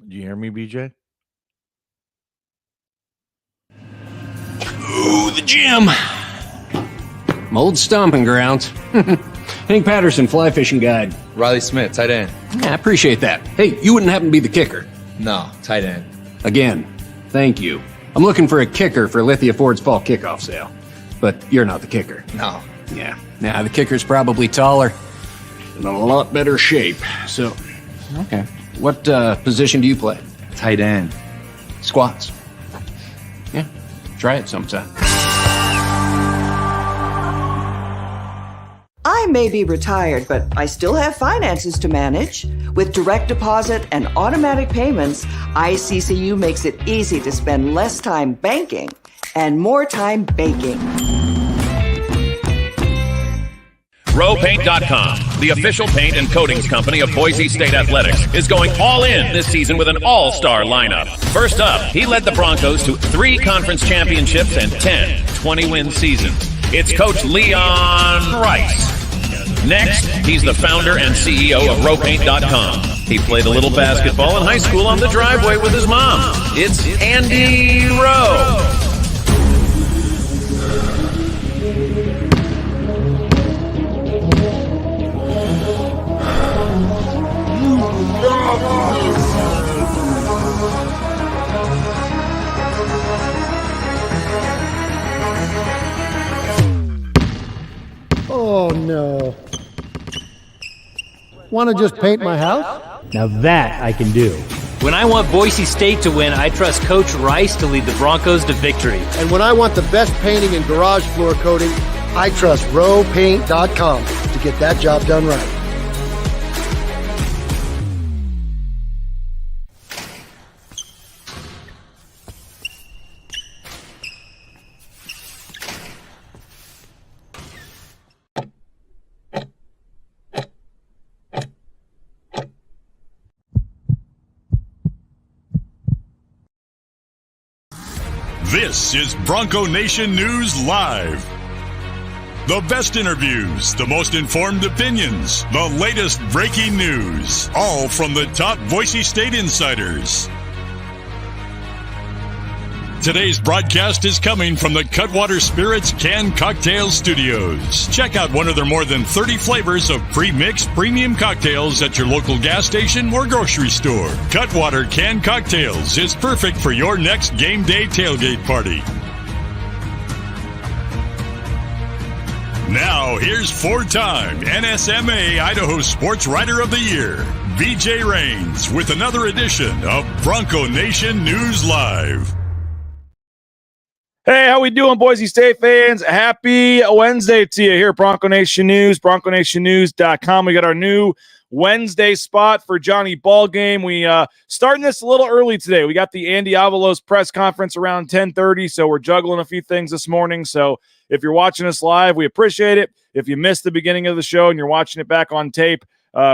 Do you hear me, BJ? Ooh, the gym. My old stomping grounds. Hank Patterson, fly fishing guide. Riley Smith, tight end. Yeah, I appreciate that. Hey, you wouldn't happen to be the kicker? No, tight end. Again, thank you. I'm looking for a kicker for Lithia Ford's fall kickoff sale. But you're not the kicker. No. Yeah, the kicker's probably taller and in a lot better shape. So, okay. What position do you play? Tight end. Squats. Yeah, try it sometime. I may be retired, but I still have finances to manage. With direct deposit and automatic payments, ICCU makes it easy to spend less time banking and more time baking. RowPaint.com, the official paint and coatings company of Boise State Athletics, is going all in this season with an all-star lineup. First up, he led the Broncos to 3 conference championships and 10 20-win seasons. It's Coach Leon Rice. Next, he's the founder and CEO of RowPaint.com. He played a little basketball in high school on the driveway with his mom. It's Andy Rowe. Oh, no. Want to just paint my house? Now that I can do. When I want Boise State to win, I trust Coach Rice to lead the Broncos to victory. And when I want the best painting and garage floor coating, I trust RowPaint.com to get that job done right. This is Bronco Nation News Live. The best interviews, the most informed opinions, the latest breaking news, all from the top Boise State insiders. Today's broadcast is coming from the Cutwater Spirits Canned Cocktail Studios. Check out one of their more than 30 flavors of pre-mixed premium cocktails at your local gas station or grocery store. Cutwater Canned Cocktails is perfect for your next game day tailgate party. Now, here's 4-time NSMA Idaho Sports Writer of the Year, BJ Rains, with another edition of Bronco Nation News Live. Hey, how we doing, Boise State fans? Happy Wednesday to you here at Bronco Nation News, BroncoNationNews.com. We got our new Wednesday spot for Johnny Ballgame. We starting this a little early today. We got the Andy Avalos press conference around 10:30, so we're juggling a few things this morning. So if you're watching us live, we appreciate it. If you missed the beginning of the show and you're watching it back on tape,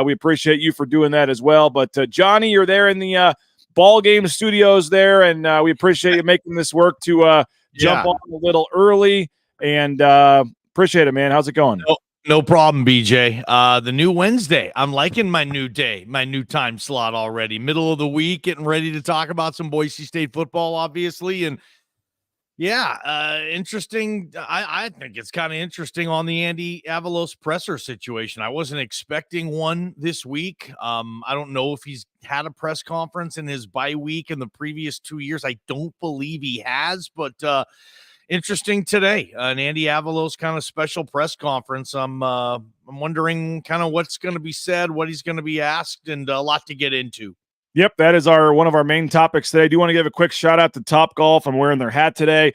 we appreciate you for doing that as well. But Johnny, you're there in the Ballgame studios there, and we appreciate you making this work to jump on a little early, and appreciate it, man. How's it going? No problem, BJ. The new Wednesday. I'm liking my new day, my new time slot already. Middle of the week, getting ready to talk about some Boise State football, obviously. And interesting. I think it's kind of interesting on the Andy Avalos presser situation. I wasn't expecting one this week. I don't know if he's had a press conference in his bye week in the previous 2 years. I don't believe he has, but interesting today, an Andy Avalos kind of special press conference. I'm wondering kind of what's going to be said, what he's going to be asked, and a lot to get into. Yep, that is one of our main topics today. I do want to give a quick shout out to Top Golf. I'm wearing their hat today.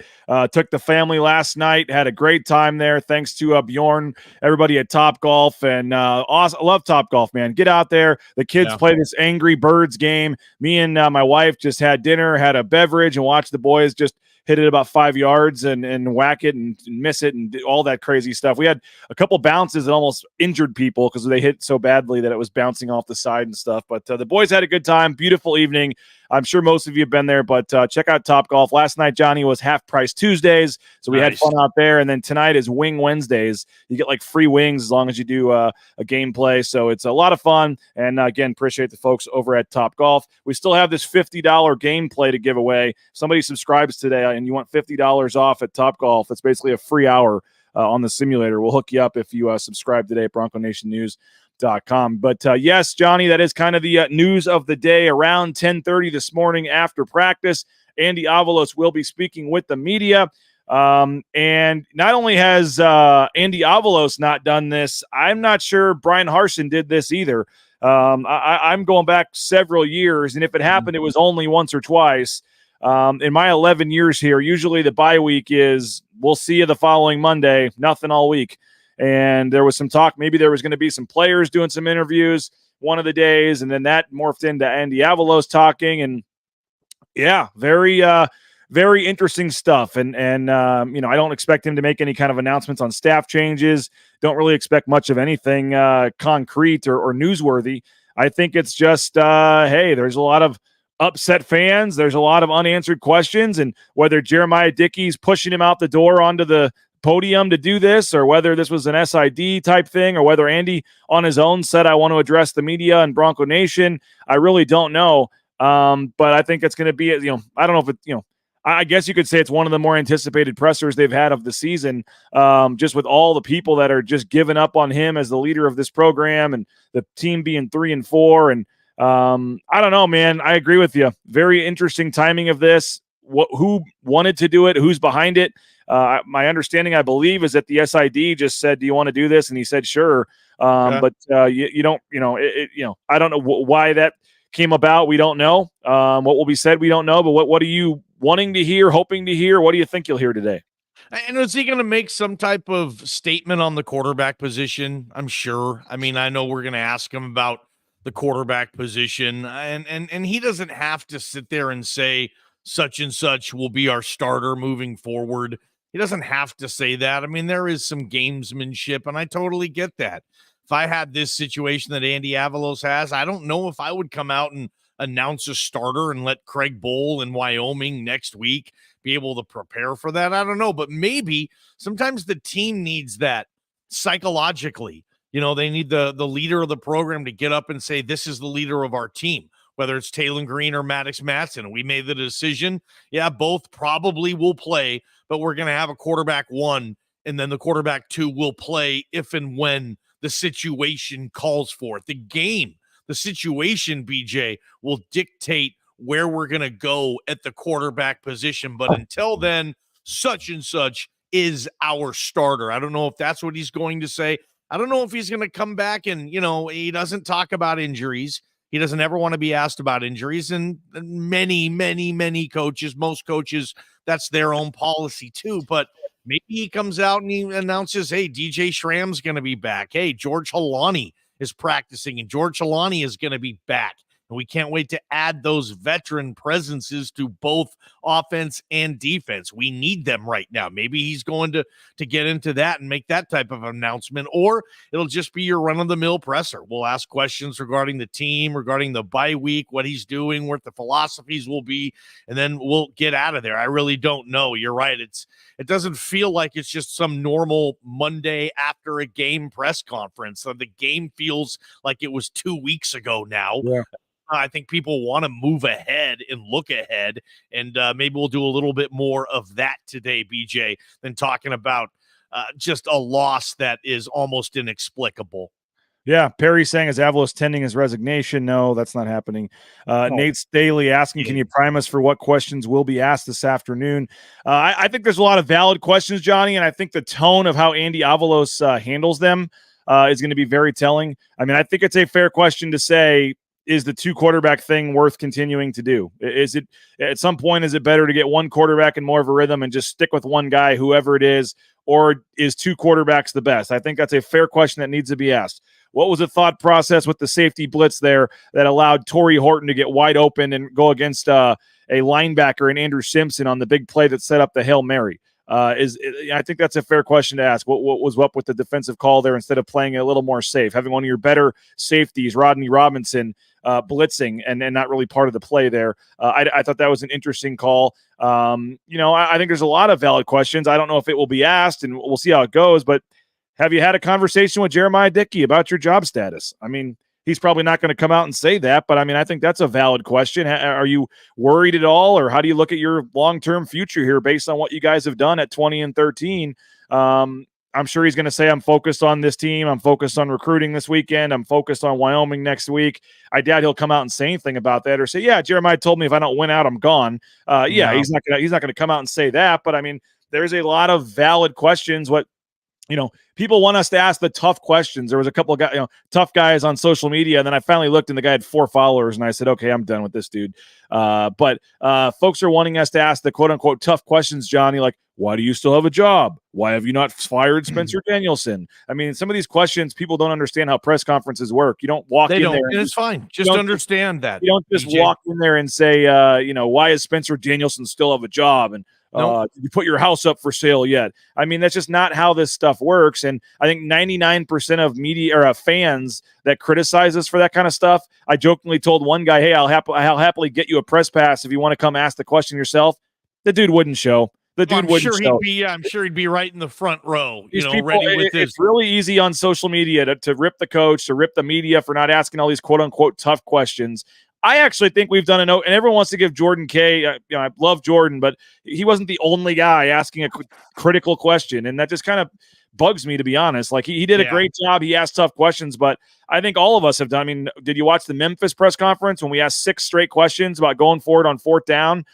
Took the family last night, had a great time there. Thanks to Bjorn, everybody at Top Golf, and awesome. I love Top Golf, man. Get out there. The kids play this Angry Birds game. Me and my wife just had dinner, had a beverage, and watched the boys just hit it about 5 yards and whack it and miss it and all that crazy stuff. We had a couple bounces that almost injured people because they hit so badly that it was bouncing off the side and stuff. But the boys had a good time. Beautiful evening. I'm sure most of you have been there, but check out Topgolf. Last night, Johnny, was Half Price Tuesdays, so we had fun out there. And then tonight is Wing Wednesdays. You get like free wings as long as you do a gameplay. So it's a lot of fun. And again, appreciate the folks over at Topgolf. We still have this $50 gameplay to give away. If somebody subscribes today and you want $50 off at Topgolf, it's basically a free hour on the simulator. We'll hook you up if you subscribe today at BroncoNationNews.com. But yes, Johnny, that is kind of the news of the day. Around 10:30 this morning after practice, Andy Avalos will be speaking with the media. And not only has Andy Avalos not done this, I'm not sure Brian Harsin did this either. I'm going back several years, and if it happened, it was only once or twice. In my 11 years here, usually the bye week is we'll see you the following Monday, nothing all week. And there was some talk, maybe there was going to be some players doing some interviews one of the days, and then that morphed into Andy Avalos talking. And yeah, very interesting stuff. And I don't expect him to make any kind of announcements on staff changes. Don't really expect much of anything concrete or newsworthy. I think it's just, hey, there's a lot of upset fans. There's a lot of unanswered questions, and whether Jeremiah Dickey's pushing him out the door onto the podium to do this, or whether this was an SID type thing, or whether Andy on his own said, I want to address the media and Bronco Nation, I really don't know. But I think it's going to be, I don't know if it, I guess you could say it's one of the more anticipated pressers they've had of the season, just with all the people that are just giving up on him as the leader of this program and the team being 3-4. And I don't know, man. I agree with you. Very interesting timing of this. Who wanted to do it? Who's behind it? My understanding, I believe, is that the SID just said, "Do you want to do this?" And he said, "Sure." But you don't, I don't know why that came about. We don't know. What will be said, we don't know. But what are you wanting to hear, hoping to hear? What do you think you'll hear today? And is he going to make some type of statement on the quarterback position? I'm sure. I mean, I know we're going to ask him about the quarterback position, and he doesn't have to sit there and say such and such will be our starter moving forward. He doesn't have to say that. I mean, there is some gamesmanship, and I totally get that. If I had this situation that Andy Avalos has, I don't know if I would come out and announce a starter and let Craig Bowl in Wyoming next week be able to prepare for that. I don't know, but maybe sometimes the team needs that psychologically. They need the leader of the program to get up and say, this is the leader of our team, whether it's Taylor Green or Maddox Matson. We made the decision. Yeah, both probably will play, but we're going to have a quarterback 1, and then the quarterback 2 will play if and when the situation calls for it. The situation, BJ, will dictate where we're going to go at the quarterback position. But until then, such and such is our starter. I don't know if that's what he's going to say. I don't know if he's going to come back and, he doesn't talk about injuries. He doesn't ever want to be asked about injuries. And many coaches, most coaches, that's their own policy too. But maybe he comes out and he announces, hey, DJ Schramm's going to be back. Hey, George Halani is practicing, and George Halani is going to be back. And we can't wait to add those veteran presences to both offense and defense. We need them right now. Maybe he's going to get into that and make that type of announcement, or it'll just be your run-of-the-mill presser. We'll ask questions regarding the team, regarding the bye week, what he's doing, what the philosophies will be, and then we'll get out of there. I really don't know. You're right. It doesn't feel like it's just some normal Monday after a game press conference. So the game feels like it was 2 weeks ago now. Yeah. I think people want to move ahead and look ahead, and maybe we'll do a little bit more of that today, BJ, than talking about just a loss that is almost inexplicable. Yeah, Perry saying, is Avalos tending his resignation? No, that's not happening. Nate Staley asking, can you prime us for what questions will be asked this afternoon? I think there's a lot of valid questions, Johnny, and I think the tone of how Andy Avalos handles them is going to be very telling. I mean, I think it's a fair question to say, is the 2 quarterback thing worth continuing to do? Is it at some point, is it better to get 1 quarterback in more of a rhythm and just stick with 1 guy, whoever it is, or is 2 quarterbacks the best? I think that's a fair question that needs to be asked. What was the thought process with the safety blitz there that allowed Torrey Horton to get wide open and go against a linebacker in Andrew Simpson on the big play that set up the Hail Mary? I think that's a fair question to ask. What was up with the defensive call there instead of playing it a little more safe, having one of your better safeties, Rodney Robinson, blitzing and not really part of the play there? I thought that was an interesting call. I think there's a lot of valid questions. I don't know if it will be asked, and we'll see how it goes. But have you had a conversation with Jeremiah Dickey about your job status? I mean, he's probably not going to come out and say that, but I mean, I think that's a valid question. Are you worried at all, or how do you look at your long-term future here based on what you guys have done at 20 and 13? I'm sure he's going to say, I'm focused on this team. I'm focused on recruiting this weekend. I'm focused on Wyoming next week. I doubt he'll come out and say anything about that or say, yeah, Jeremiah told me if I don't win out, I'm gone. Yeah, no. He's not going to come out and say that, but I mean, there's a lot of valid questions. People want us to ask the tough questions. There was a couple of guys, tough guys on social media. And then I finally looked and the guy had 4 followers and I said, okay, I'm done with this dude. But folks are wanting us to ask the quote unquote tough questions, Johnny, like, why do you still have a job? Why have you not fired Spencer Danielson? I mean, some of these questions, people don't understand how press conferences work. You don't walk in there. And it's fine. Just understand that. You don't just walk in there and say, why is Spencer Danielson still have a job? And did you put your house up for sale yet? I mean, that's just not how this stuff works. And I think 99% of media or fans that criticize us for that kind of stuff, I jokingly told one guy, hey, I'll happily get you a press pass if you want to come ask the question yourself. The dude wouldn't show. I'm sure he'd be right in the front row, ready with this. It's really easy on social media to rip the coach, to rip the media for not asking all these quote unquote tough questions. I actually think we've done a note, and everyone wants to give Jordan K. I love Jordan, but he wasn't the only guy asking a critical question, and that just kind of bugs me, to be honest. Like he did a great job. He asked tough questions, but I think all of us have done. I mean, did you watch the Memphis press conference when we asked 6 straight questions about going forward on 4th down?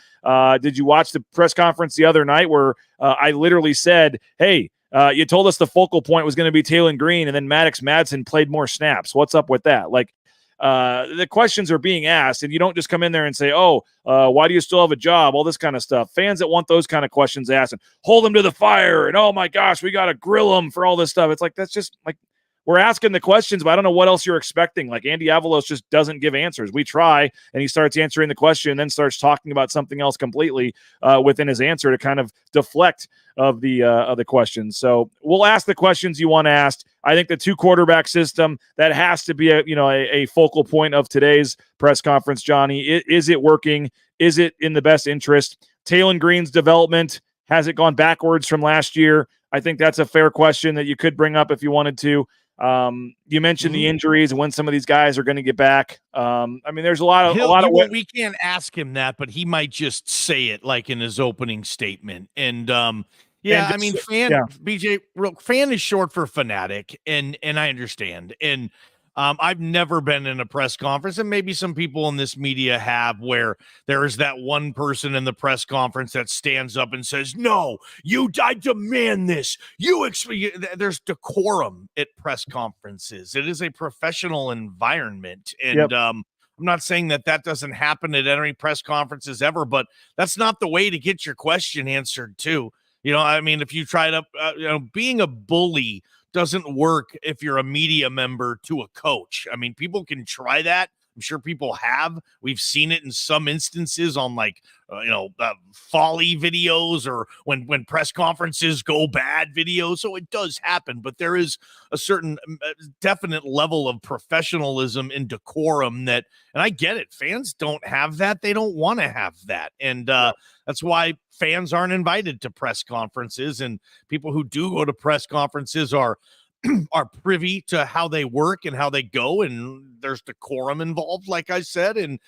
Did you watch the press conference the other night where I literally said, hey, you told us the focal point was going to be Taylon Green, and then Maddox Madsen played more snaps. What's up with that? Like, the questions are being asked, and you don't just come in there and say, why do you still have a job? All this kind of stuff. Fans that want those kind of questions asked and hold them to the fire, and oh my gosh, we got to grill them for all this stuff. It's like, that's just like, we're asking the questions, but I don't know what else you're expecting. Like Andy Avalos just doesn't give answers. We try, and he starts answering the question and then starts talking about something else completely within his answer to kind of deflect of the questions. So we'll ask the questions you want asked. I think the 2-quarterback system, that has to be a focal point of today's press conference, Johnny. Is it working? Is it in the best interest? Taylon Green's development, has it gone backwards from last year? I think that's a fair question that you could bring up if you wanted to. You mentioned the injuries and when some of these guys are going to get back. I mean, there's a lot of we can't ask him that, but he might just say it like in his opening statement. And BJ, fan is short for fanatic, and I understand. And I've never been in a press conference, and maybe some people in this media have, where there is that one person in the press conference that stands up and says, no, I demand this. There's decorum at press conferences. It is a professional environment. And I'm not saying that doesn't happen at any press conferences ever, but that's not the way to get your question answered too. I mean, if you try to, being a bully doesn't work if you're a media member to a coach. I mean, people can try that. I'm sure people have. We've seen it in some instances on folly videos, or when press conferences go bad videos. So it does happen, but there is a certain definite level of professionalism and decorum and I get it. Fans don't have that. They don't want to have that. And that's why fans aren't invited to press conferences, and people who do go to press conferences are privy to how they work and how they go, and there's decorum involved, like I said. And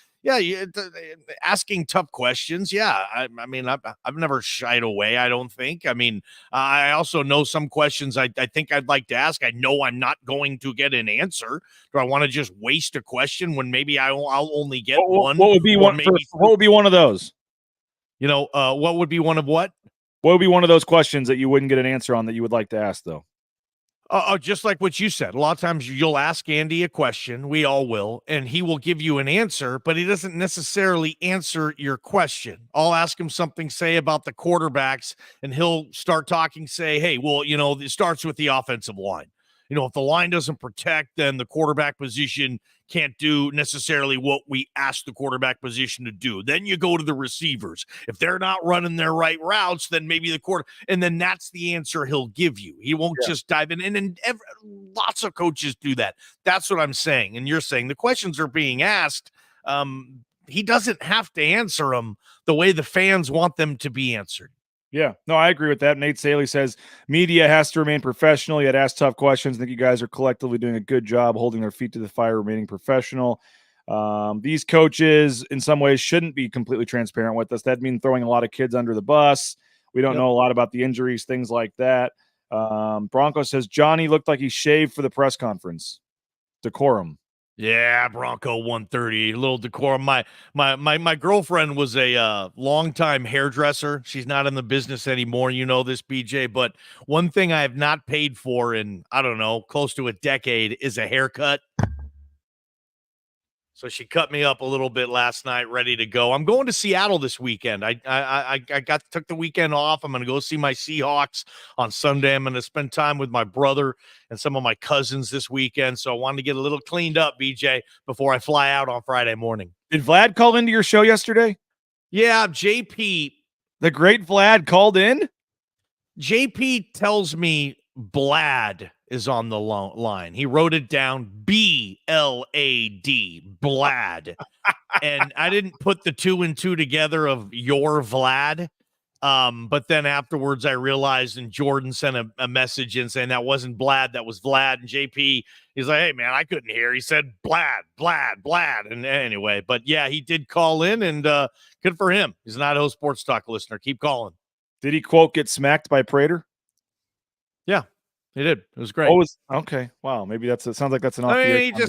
asking tough questions. I mean, I've never shied away, I don't think. I mean, I also know some questions I think I'd like to ask. I know I'm not going to get an answer. Do I want to just waste a question when maybe I'll only get one? What would be one? What would be one of those? What would be one of what? What would be one of those questions that you wouldn't get an answer on that you would like to ask, though? Just like what you said. A lot of times you'll ask Andy a question, we all will, and he will give you an answer, but he doesn't necessarily answer your question. I'll ask him something, say, about the quarterbacks, and he'll start talking, say, hey, well, it starts with the offensive line. if the line doesn't protect, then the quarterback position can't do necessarily what we ask the quarterback position to do. Then you go to the receivers. If they're not running their right routes, then maybe the quarter, and then that's the answer he'll give you. He won't just dive in. And lots of coaches do that. That's what I'm saying. And you're saying the questions are being asked. He doesn't have to answer them the way the fans want them to be answered. Yeah, no, I agree with that. Nate Saley says media has to remain professional, yet ask tough questions. I think you guys are collectively doing a good job holding their feet to the fire, remaining professional. These coaches, in some ways, shouldn't be completely transparent with us. That'd mean throwing a lot of kids under the bus. We don't know a lot about the injuries, things like that. Bronco says Johnny looked like he shaved for the press conference. Decorum. Yeah, Bronco 130, a little decorum. My girlfriend was a longtime hairdresser. She's not in the business anymore. You know this, BJ. But one thing I have not paid for in, I don't know, close to a decade is a haircut. So she cut me up a little bit last night, ready to go. I'm going to Seattle this weekend. I took the weekend off. I'm going to go see my Seahawks on Sunday. I'm going to spend time with my brother and some of my cousins this weekend. So I wanted to get a little cleaned up, BJ, before I fly out on Friday morning. Did Vlad call into your show yesterday? Yeah, JP. The great Vlad called in? JP tells me Blad is on the line. He wrote it down, B-L-A-D, Blad. And I didn't put the 2 and 2 together of your Vlad. But then afterwards I realized, and Jordan sent a message in saying that wasn't Blad, that was Vlad. And JP, he's like, hey, man, I couldn't hear. He said Blad. And anyway, but yeah, he did call in, and good for him. He's an Idaho Sports Talk listener. Keep calling. Did he, quote, get smacked by Prater? Yeah. He did. It was great. Okay. Wow. Maybe it sounds like that's an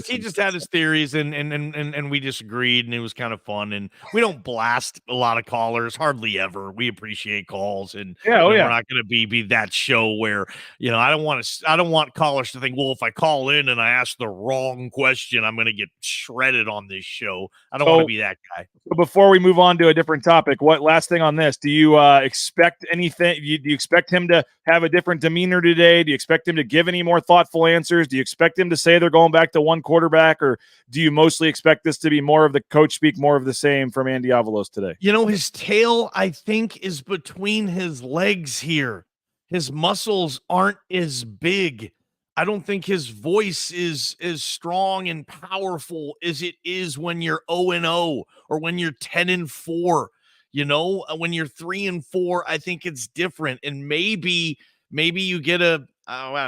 he just had his theories, and we disagreed, and it was kind of fun. And we don't blast a lot of callers, hardly ever. We appreciate calls, and we're not going to be that show where I don't want callers to think, well, if I call in and I ask the wrong question, I'm going to get shredded on this show. I don't want to be that guy. So before we move on to a different topic, last thing on this? Do you expect anything? Do you expect him to have a different demeanor today? Do you expect him to give any more thoughtful answers? Do you expect him to say they're going back to one quarterback, or do you mostly expect this to be more of the coach speak, more of the same from Andy Avalos today? His tail, I think, is between his legs here. His muscles aren't as big. I don't think his voice is as strong and powerful as it is when you're 0-0 or when you're 10-4. When you're 3-4, I think it's different. And maybe you get a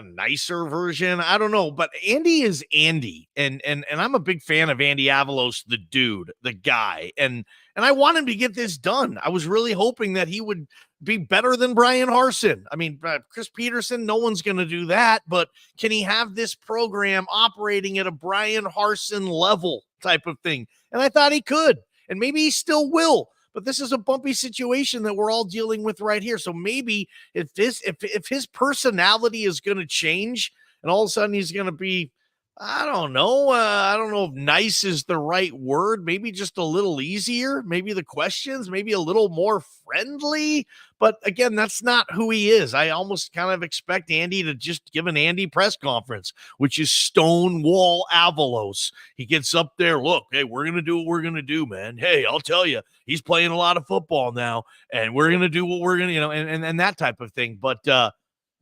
nicer version. I don't know, but Andy is Andy, and I'm a big fan of Andy Avalos, the dude, the guy, and I want him to get this done. I was really hoping that he would be better than Brian Harsin. I mean, Chris Peterson, no one's going to do that, but can he have this program operating at a Brian Harsin level type of thing? And I thought he could, and maybe he still will. But this is a bumpy situation that we're all dealing with right here. So maybe if his personality is going to change, and all of a sudden he's going to be, I don't know if nice is the right word. Maybe just a little easier. Maybe the questions, maybe a little more friendly. But again, that's not who he is. I almost kind of expect Andy to just give an Andy press conference, which is Stonewall Avalos. He gets up there, look, hey, we're going to do what we're going to do, man. Hey, I'll tell you, he's playing a lot of football now, and we're going to do what we're going to, and that type of thing. But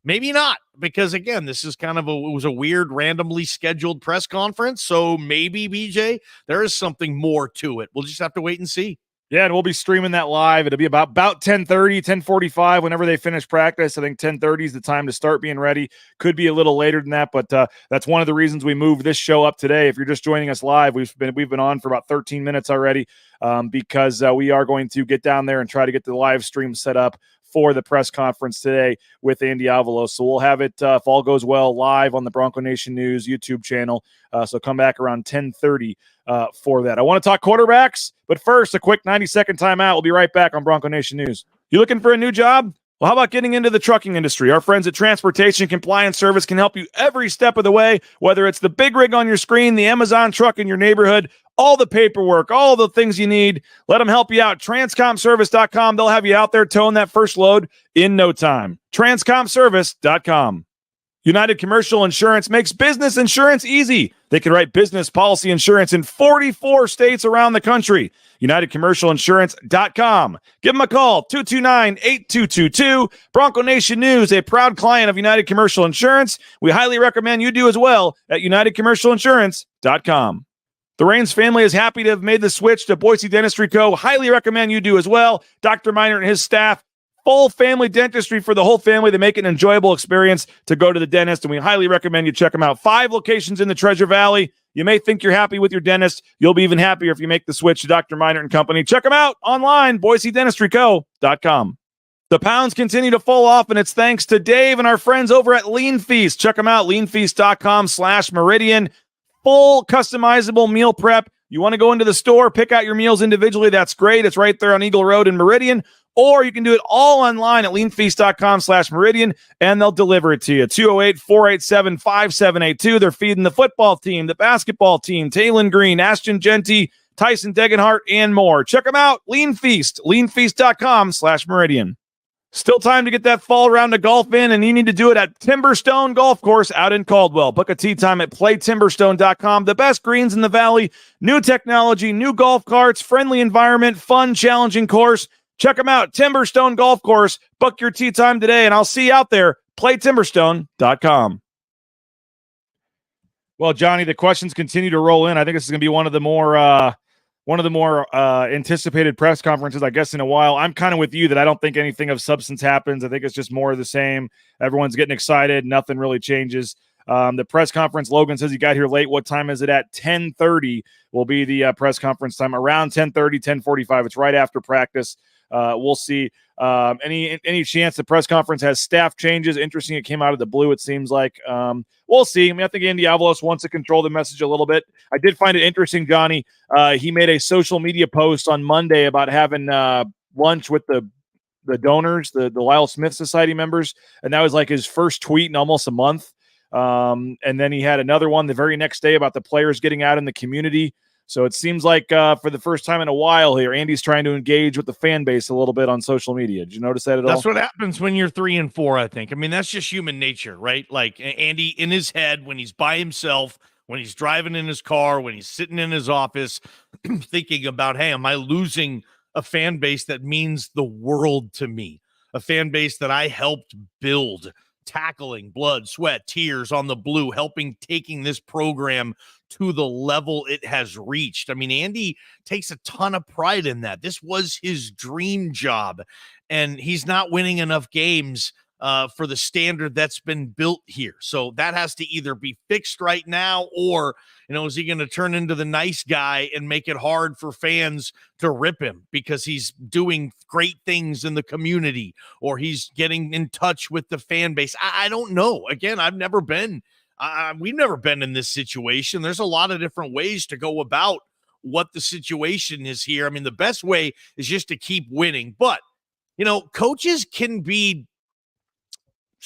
maybe not, because again, this is it was a weird, randomly scheduled press conference. So maybe, BJ, there is something more to it. We'll just have to wait and see. Yeah, and we'll be streaming that live. It'll be about 10:30, 10:45, whenever they finish practice. I think 10:30 is the time to start being ready. Could be a little later than that, but that's one of the reasons we moved this show up today. If you're just joining us live, we've been on for about 13 minutes already, because we are going to get down there and try to get the live stream set up for the press conference today with Andy Avalos. So we'll have it, if all goes well, live on the Bronco Nation News YouTube channel. So come back around 10:30 for that. I want to talk quarterbacks, but first, a quick 90-second timeout. We'll be right back on Bronco Nation News. You looking for a new job? Well, how about getting into the trucking industry? Our friends at Transportation Compliance Service can help you every step of the way, whether it's the big rig on your screen, the Amazon truck in your neighborhood, all the paperwork, all the things you need. Let them help you out. Transcomservice.com. They'll have you out there towing that first load in no time. Transcomservice.com. United Commercial Insurance makes business insurance easy. They can write business policy insurance in 44 states around the country. UnitedCommercialInsurance.com. Give them a call, 229-8222. Bronco Nation News, a proud client of United Commercial Insurance. We highly recommend you do as well at UnitedCommercialInsurance.com. The Raines family is happy to have made the switch to Boise Dentistry Co. Highly recommend you do as well. Dr. Miner and his staff, full family dentistry for the whole family. They make it an enjoyable experience to go to the dentist, and we highly recommend you check them out. 5 locations in the Treasure Valley. You may think you're happy with your dentist. You'll be even happier if you make the switch to Dr. Miner and Company. Check them out online, BoiseDentistryCo.com. The pounds continue to fall off, and it's thanks to Dave and our friends over at Lean Feast. Check them out, leanfeast.com/Meridian. Full customizable meal prep. You want to go into the store, pick out your meals individually. That's great. It's right there on Eagle Road in Meridian. Or you can do it all online at leanfeast.com/Meridian, and they'll deliver it to you. 208-487-5782. They're feeding the football team, the basketball team, Taylon Green, Ashton Genty, Tyson Degenhart, and more. Check them out. Lean Feast, leanfeast.com/Meridian. Still time to get that fall round of golf in, and you need to do it at Timberstone Golf Course out in Caldwell. Book a tee time at playtimberstone.com. The best greens in the valley, new technology, new golf carts, friendly environment, fun, challenging course. Check them out, Timberstone Golf Course. Book your tee time today, and I'll see you out there. Playtimberstone.com. Well, Johnny, the questions continue to roll in. I think this is going to be one of the more anticipated press conferences, I guess, in a while. I'm kind of with you that I don't think anything of substance happens. I think it's just more of the same. Everyone's getting excited. Nothing really changes. The press conference, Logan says he got here late. What time is it at? 10:30 will be the press conference time. Around 10:30, 10:45. It's right after practice. We'll see. Any chance the press conference has staff changes? Interesting. It came out of the blue, it seems like. We'll see. I mean, I think Andy Avalos wants to control the message a little bit. I did find it interesting, Johnny. He made a social media post on Monday about having lunch with the donors, the Lyle Smith Society members, and that was like his first tweet in almost a month. And then he had another one the very next day about the players getting out in the community. So it seems like for the first time in a while here, Andy's trying to engage with the fan base a little bit on social media. Did you notice that at all? That's what happens when you're 3-4, I think. I mean, that's just human nature, right? Like Andy in his head, when he's by himself, when he's driving in his car, when he's sitting in his office, thinking about, hey, am I losing a fan base that means the world to me? A fan base that I helped build, tackling blood, sweat, tears on the blue, helping taking this program to the level it has reached. I mean, Andy takes a ton of pride in that. This was his dream job, and he's not winning enough games for the standard that's been built here. So that has to either be fixed right now, or, is he going to turn into the nice guy and make it hard for fans to rip him because he's doing great things in the community, or he's getting in touch with the fan base? I don't know. Again, we've never been in this situation. There's a lot of different ways to go about what the situation is here. I mean, the best way is just to keep winning. But, coaches can be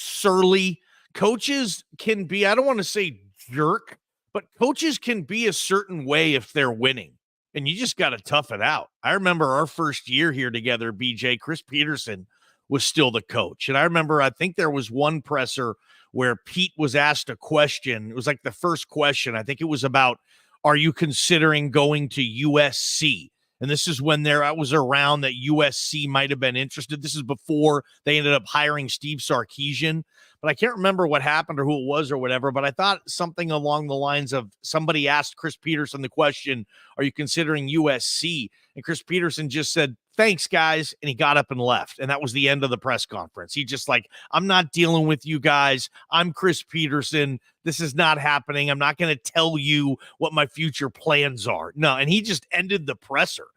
surly. Coaches can be, I don't want to say jerk, but coaches can be a certain way if they're winning. And you just got to tough it out. I remember our first year here together, BJ, Chris Peterson was still the coach. And I remember, I think there was one presser where Pete was asked a question. It was like the first question. I think it was about, are you considering going to USC? And this is when I was around that USC might have been interested. This is before they ended up hiring Steve Sarkisian. But I can't remember what happened or who it was or whatever. But I thought something along the lines of somebody asked Chris Peterson the question, are you considering USC? And Chris Peterson just said, thanks, guys. And he got up and left. And that was the end of the press conference. He just I'm not dealing with you guys. I'm Chris Peterson. This is not happening. I'm not going to tell you what my future plans are. No. And he just ended the presser.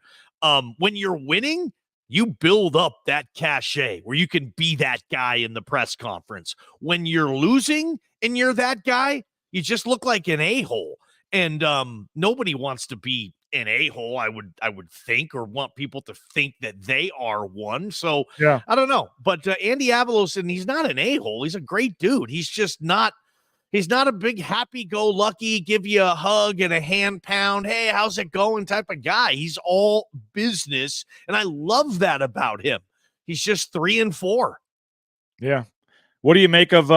When you're winning, you build up that cachet where you can be that guy in the press conference. When you're losing and you're that guy, you just look like an a-hole. And nobody wants to be an a-hole, I would think, or want people to think that they are one. So yeah, I don't know. But Andy Avalos, and he's not an a-hole. He's a great dude. He's just not. He's not a big happy-go-lucky, give you a hug and a hand pound, hey, how's it going type of guy. He's all business, and I love that about him. He's just 3-4. Yeah. What do you make of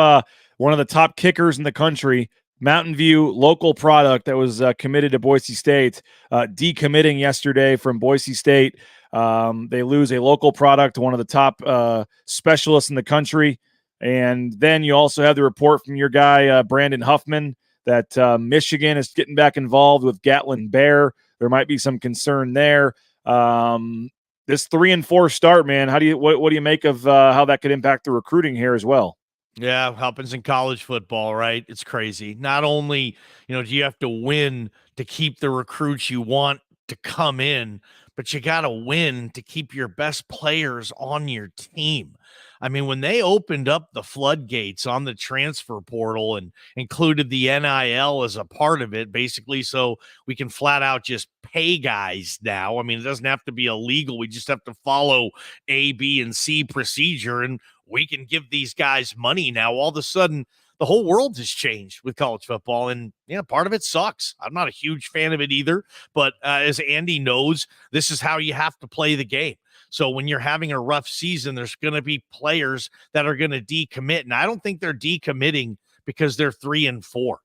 one of the top kickers in the country, Mountain View local product that was committed to Boise State, decommitting yesterday from Boise State. They lose a local product, one of the top specialists in the country. And then you also have the report from your guy, Brandon Huffman, that Michigan is getting back involved with Gatlin Bear. There might be some concern there. This 3-4 start, man, what do you make of how that could impact the recruiting here as well? Yeah, happens in college football, right? It's crazy. Not only, do you have to win to keep the recruits you want to come in, but you got to win to keep your best players on your team. I mean, when they opened up the floodgates on the transfer portal and included the NIL as a part of it, basically, so we can flat out just pay guys now. I mean, it doesn't have to be illegal. We just have to follow A, B, and C procedure, and we can give these guys money now. All of a sudden, the whole world has changed with college football, and part of it sucks. I'm not a huge fan of it either, but as Andy knows, this is how you have to play the game. So when you're having a rough season, there's going to be players that are going to decommit, and I don't think they're decommitting because they're 3-4.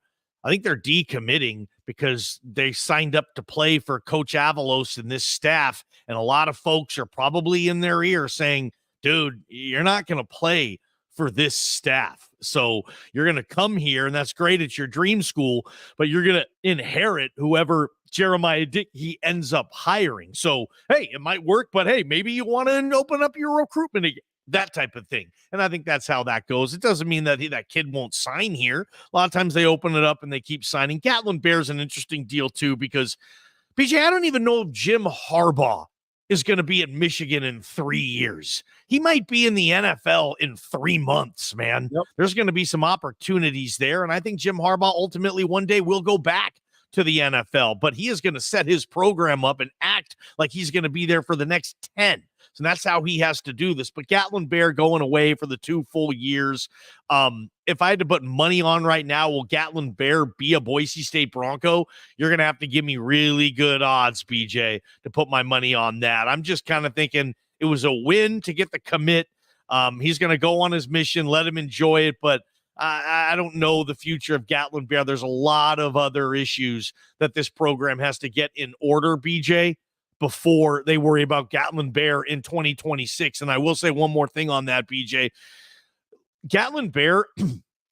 I think they're decommitting because they signed up to play for Coach Avalos and this staff, and a lot of folks are probably in their ear saying, dude, you're not going to play for this staff. So you're going to come here, and that's great. It's your dream school, but you're going to inherit whoever Jeremiah Dickey ends up hiring. So, hey, it might work, but hey, maybe you want to open up your recruitment again, that type of thing. And I think that's how that goes. It doesn't mean that that kid won't sign here. A lot of times they open it up and they keep signing. Gatlin Bear's an interesting deal too, because BJ, I don't even know if Jim Harbaugh is going to be at Michigan in 3 years. He might be in the NFL in 3 months, man. Yep. There's going to be some opportunities there. And I think Jim Harbaugh ultimately one day will go back to the NFL, but he is going to set his program up and act like he's going to be there for the next 10. So that's how he has to do this. But Gatlin Bear going away for the 2 full years. If I had to put money on right now, will Gatlin Bear be a Boise State Bronco? You're going to have to give me really good odds, BJ, to put my money on that. I'm just kind of thinking it was a win to get the commit. He's going to go on his mission, let him enjoy it, but I don't know the future of Gatlin Bear. There's a lot of other issues that this program has to get in order, BJ, before they worry about Gatlin Bear in 2026. And I will say one more thing on that, BJ. Gatlin Bear,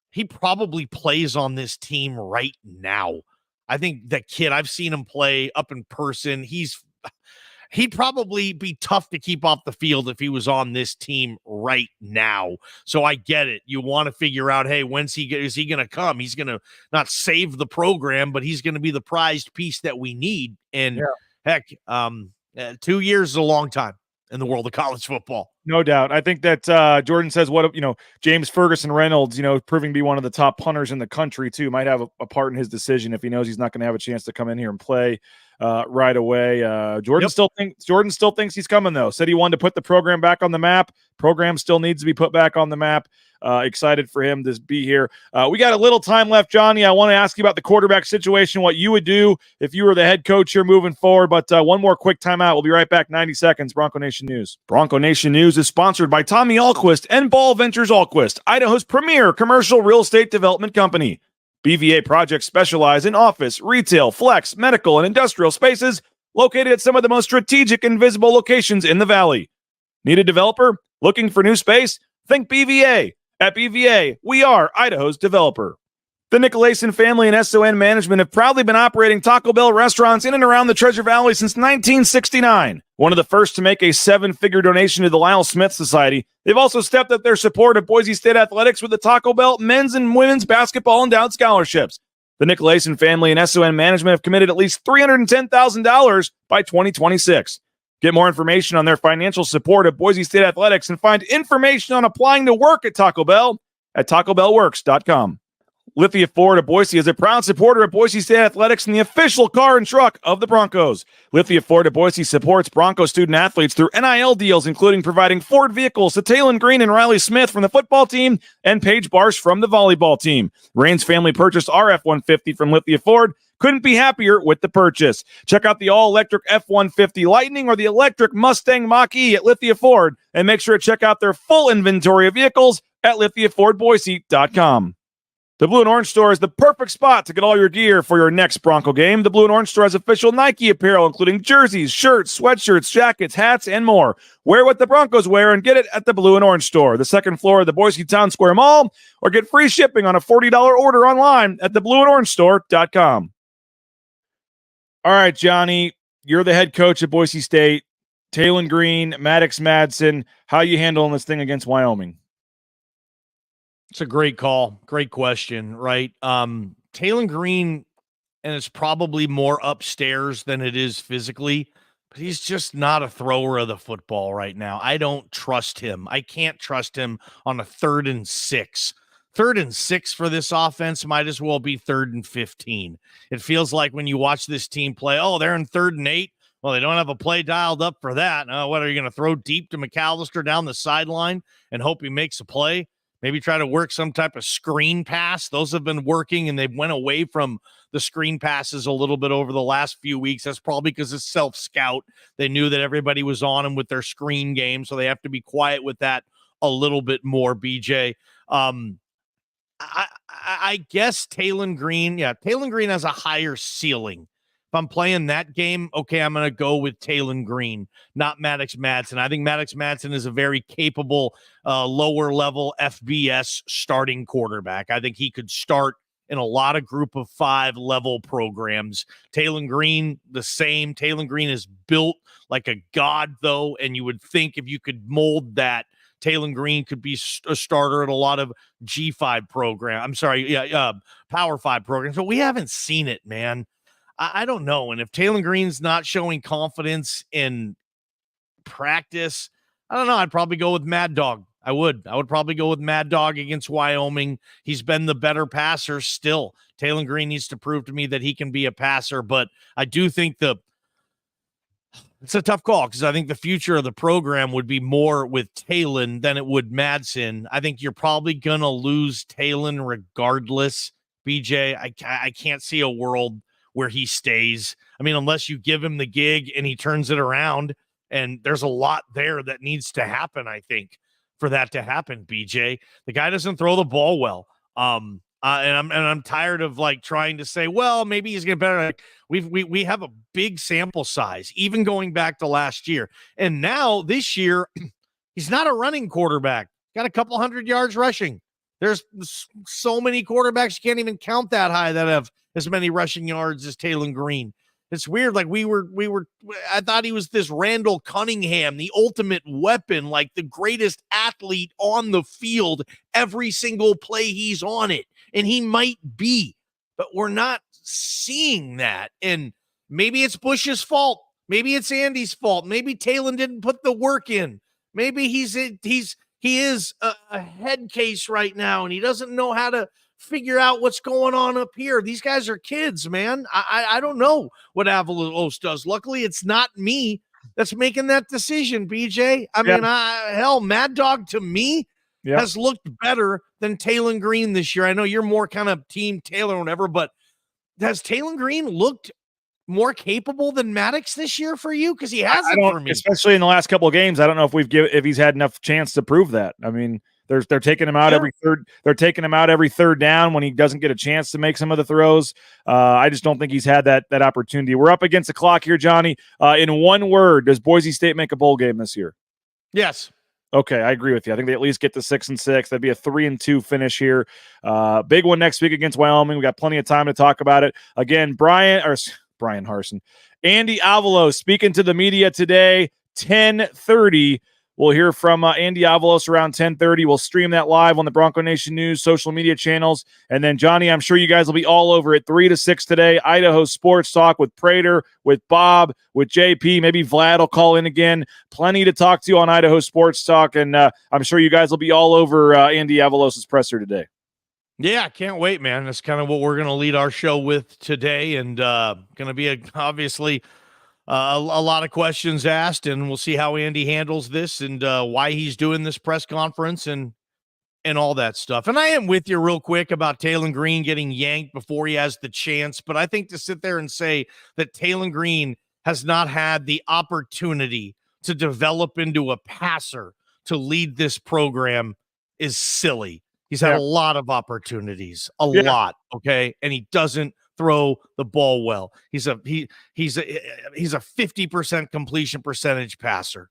he probably plays on this team right now. I think that kid, I've seen him play up in person. He'd probably be tough to keep off the field if he was on this team right now. So I get it. You want to figure out, hey, is he going to come? He's going to not save the program, but he's going to be the prized piece that we need. And heck, 2 years is a long time in the world of college football. No doubt. I think that Jordan says James Ferguson Reynolds, proving to be one of the top punters in the country too, might have a part in his decision if he knows he's not going to have a chance to come in here and play right away. Jordan still thinks he's coming though. Said he wanted to put the program back on the map. Program still needs to be put back on the map. Excited for him to be here. We got a little time left, Johnny. I want to ask you about the quarterback situation, what you would do if you were the head coach here moving forward. But one more quick timeout. We'll be right back. 90 seconds. Bronco Nation News. Bronco Nation News is sponsored by Tommy Alquist and Ball Ventures Alquist, Idaho's premier commercial real estate development company. BVA projects specialize in office, retail, flex, medical, and industrial spaces located at some of the most strategic and visible locations in the valley. Need a developer? Looking for new space? Think BVA. At BVA, we are Idaho's developer. The Nicolason family and SON management have proudly been operating Taco Bell restaurants in and around the Treasure Valley since 1969. One of the first to make a 7-figure donation to the Lyle Smith Society, they've also stepped up their support of Boise State athletics with the Taco Bell men's and women's basketball endowed scholarships. The Nicolason family and SON management have committed at least $310,000 by 2026. Get more information on their financial support of Boise State athletics and find information on applying to work at Taco Bell at TacoBellWorks.com. Lithia Ford of Boise is a proud supporter of Boise State athletics and the official car and truck of the Broncos. Lithia Ford of Boise supports Bronco student athletes through NIL deals, including providing Ford vehicles to Taylon Green and Riley Smith from the football team and Paige Barsh from the volleyball team. Rain's family purchased our F-150 from Lithia Ford. Couldn't be happier with the purchase. Check out the all-electric F-150 Lightning or the electric Mustang Mach-E at Lithia Ford, and make sure to check out their full inventory of vehicles at LithiaFordBoise.com. The Blue and Orange Store is the perfect spot to get all your gear for your next Bronco game. The Blue and Orange Store has official Nike apparel, including jerseys, shirts, sweatshirts, jackets, hats, and more. Wear what the Broncos wear and get it at the Blue and Orange Store, the second floor of the Boise Town Square Mall, or get free shipping on a $40 order online at theblueandorangestore.com. All right, Johnny, you're the head coach at Boise State. Talon Green, Maddox Madsen, how you handling this thing against Wyoming? It's a great call. Great question, right? Talon Green, and it's probably more upstairs than it is physically, but he's just not a thrower of the football right now. I don't trust him. I can't trust him on a 3rd and 6. 3rd and 6 for this offense might as well be 3rd and 15. It feels like when you watch this team play, oh, they're in 3rd and 8. Well, they don't have a play dialed up for that. What are you going to throw deep to McAllister down the sideline and hope he makes a play? Maybe try to work some type of screen pass. Those have been working, and they went away from the screen passes a little bit over the last few weeks. That's probably because it's self-scout. They knew that everybody was on them with their screen game, so they have to be quiet with that a little bit more, BJ. I guess Talon Green has a higher ceiling. If I'm playing that game, okay, I'm going to go with Talon Green, not Maddox Madsen. I think Maddox Madsen is a very capable lower-level FBS starting quarterback. I think he could start in a lot of group of 5 level programs. Talon Green, the same. Talon Green is built like a god, though, and you would think if you could mold that, Talon Green could be a starter at a lot of G5 programs. Power 5 programs, but we haven't seen it, man. I don't know. And if Talon Green's not showing confidence in practice, I don't know. I'd probably go with Mad Dog. I would probably go with Mad Dog against Wyoming. He's been the better passer still. Talon Green needs to prove to me that he can be a passer, but I do think it's a tough call because I think the future of the program would be more with Talon than it would Madsen. I think you're probably going to lose Talon regardless, BJ. I can't see a world where he stays. I mean, unless you give him the gig and he turns it around, and there's a lot there that needs to happen, I think, for that to happen, BJ. The guy doesn't throw the ball well. And I'm tired of like trying to say, well, maybe he's getting better. Like, we have a big sample size, even going back to last year. And now this year, he's not a running quarterback. Got a couple hundred yards rushing. There's so many quarterbacks, you can't even count that high that have as many rushing yards as Talon Green. It's weird. Like I thought he was this Randall Cunningham, the ultimate weapon, like the greatest athlete on the field every single play he's on it. And he might be, but we're not seeing that. And maybe it's Bush's fault. Maybe it's Andy's fault. Maybe Talon didn't put the work in. Maybe he is a head case right now, and he doesn't know how to figure out what's going on up here. These guys are kids, man. I don't know what Avalos does. Luckily, it's not me that's making that decision, BJ. I mean, Mad Dog to me has looked better than Talon Green this year. I know you're more kind of team Taylor or whatever, but has Talon Green looked more capable than Maddox this year for you? Because he hasn't for me. Especially in the last couple of games. I don't know if he's had enough chance to prove that. I mean, they're taking him out every third. They're taking him out every third down when he doesn't get a chance to make some of the throws. I just don't think he's had that opportunity. We're up against the clock here, Johnny. In one word, does Boise State make a bowl game this year? Yes. Okay, I agree with you. I think they at least get to 6-6. That'd be a 3-2 finish here. Big one next week against Wyoming. We got plenty of time to talk about it. Again, Brian Harsin, Andy Avalos speaking to the media today, 10:30. We'll hear from Andy Avalos around 10:30. We'll stream that live on the Bronco Nation News social media channels. And then, Johnny, I'm sure you guys will be all over it 3 to 6 today. Idaho Sports Talk with Prater, with Bob, with JP. Maybe Vlad will call in again. Plenty to talk to on Idaho Sports Talk. And I'm sure you guys will be all over Andy Avalos' presser today. Yeah, I can't wait, man. That's kind of what we're going to lead our show with today. And going to be obviously a lot of questions asked, and we'll see how Andy handles this and why he's doing this press conference and all that stuff. And I am with you real quick about Talon Green getting yanked before he has the chance, but I think to sit there and say that Talon Green has not had the opportunity to develop into a passer to lead this program is silly. He's had a lot of opportunities, a lot. Okay. And he doesn't throw the ball well. He's a 50% completion percentage passer.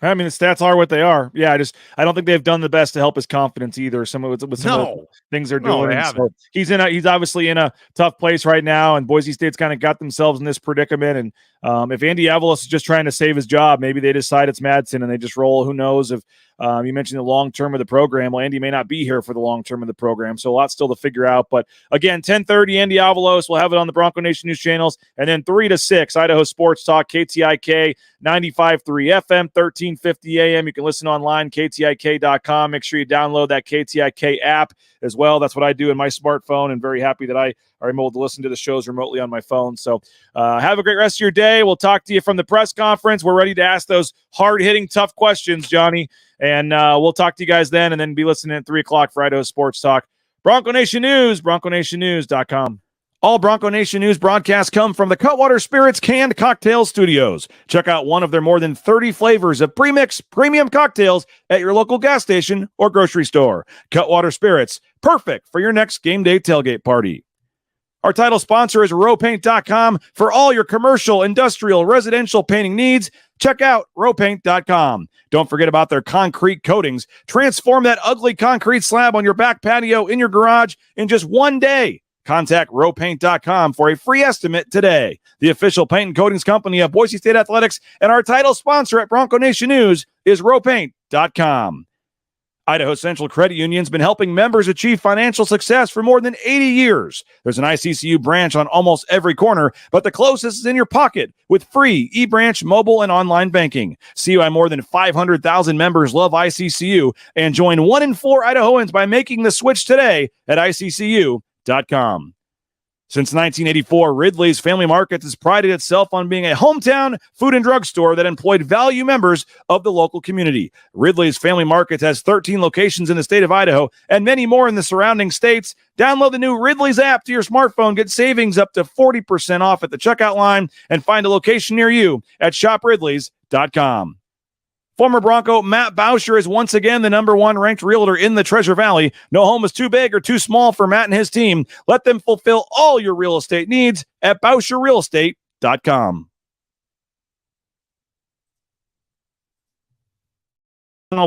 I mean, the stats are what they are. Yeah, I don't think they've done the best to help his confidence either. Some of the things they're doing. So he's obviously in a tough place right now, and Boise State's kind of got themselves in this predicament. And if Andy Avalos is just trying to save his job, maybe they decide it's Madsen and they just roll. Who knows? If you mentioned the long term of the program, well, Andy may not be here for the long term of the program, so a lot still to figure out. But again, 10:30, Andy Avalos. We'll have it on the Bronco Nation News channels, and then 3 to 6, Idaho Sports Talk, KTIK 95.3 FM, 1350 AM. You can listen online, KTIK.com. Make sure you download that KTIK app as well. That's what I do in my smartphone, and very happy that I are able to listen to the shows remotely on my phone. So have a great rest of your day. We'll talk to you from the press conference. We're ready to ask those hard-hitting, tough questions, Johnny, and we'll talk to you guys then, and then be listening at 3 o'clock for Idaho Sports Talk. Bronco Nation News, BroncoNationNews.com. All Bronco Nation News broadcasts come from the Cutwater Spirits Canned Cocktail Studios. Check out one of their more than 30 flavors of premix premium cocktails at your local gas station or grocery store. Cutwater Spirits, perfect for your next game day tailgate party. Our title sponsor is rowpaint.com. For all your commercial, industrial, residential painting needs, check out rowpaint.com. Don't forget about their concrete coatings. Transform that ugly concrete slab on your back patio in your garage in just one day. Contact rowpaint.com for a free estimate today. The official paint and coatings company of Boise State Athletics, and our title sponsor at Bronco Nation News is rowpaint.com. Idaho Central Credit Union's been helping members achieve financial success for more than 80 years. There's an ICCU branch on almost every corner, but the closest is in your pocket with free eBranch mobile and online banking. See why more than 500,000 members love ICCU and join 1 in 4 Idahoans by making the switch today at ICCU.com. Since 1984, Ridley's Family Markets has prided itself on being a hometown food and drug store that employed value members of the local community. Ridley's Family Markets has 13 locations in the state of Idaho and many more in the surrounding states. Download the new Ridley's app to your smartphone, get savings up to 40% off at the checkout line, and find a location near you at shopridleys.com. Former Bronco Matt Bauscher is once again the number 1 ranked realtor in the Treasure Valley. No home is too big or too small for Matt and his team. Let them fulfill all your real estate needs at BauscherRealEstate.com.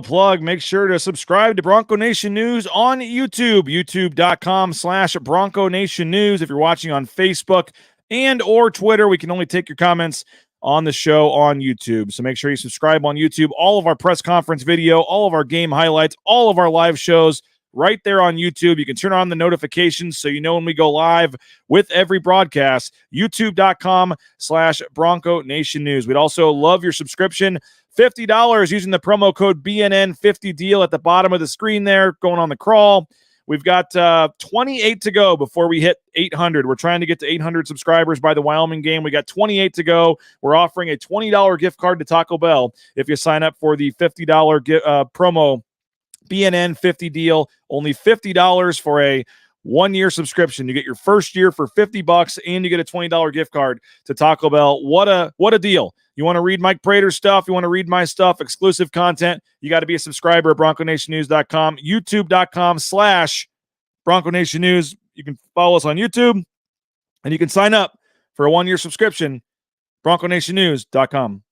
Plug. Make sure to subscribe to Bronco Nation News on YouTube, youtube.com/Bronco Nation News. If you're watching on Facebook and or Twitter, we can only take your comments on the show on YouTube. So make sure you subscribe on YouTube. All of our press conference video, all of our game highlights, all of our live shows right there on YouTube. You can turn on the notifications so you know when we go live with every broadcast. YouTube.com/Bronco Nation News. We'd also love your subscription. $50 using the promo code BNN50 deal at the bottom of the screen there, going on the crawl. We've got 28 to go before we hit 800. We're trying to get to 800 subscribers by the Wyoming game. We got 28 to go. We're offering a $20 gift card to Taco Bell if you sign up for the $50 promo BNN 50 deal. Only $50 for a 1-year subscription. You get your first year for $50 and you get a $20 gift card to Taco Bell. What a deal. You want to read Mike Prater's stuff, you want to read my stuff, exclusive content, you got to be a subscriber at BroncoNationNews.com, YouTube.com/Bronco Nation News. You can follow us on YouTube, and you can sign up for a 1-year subscription, BroncoNationNews.com.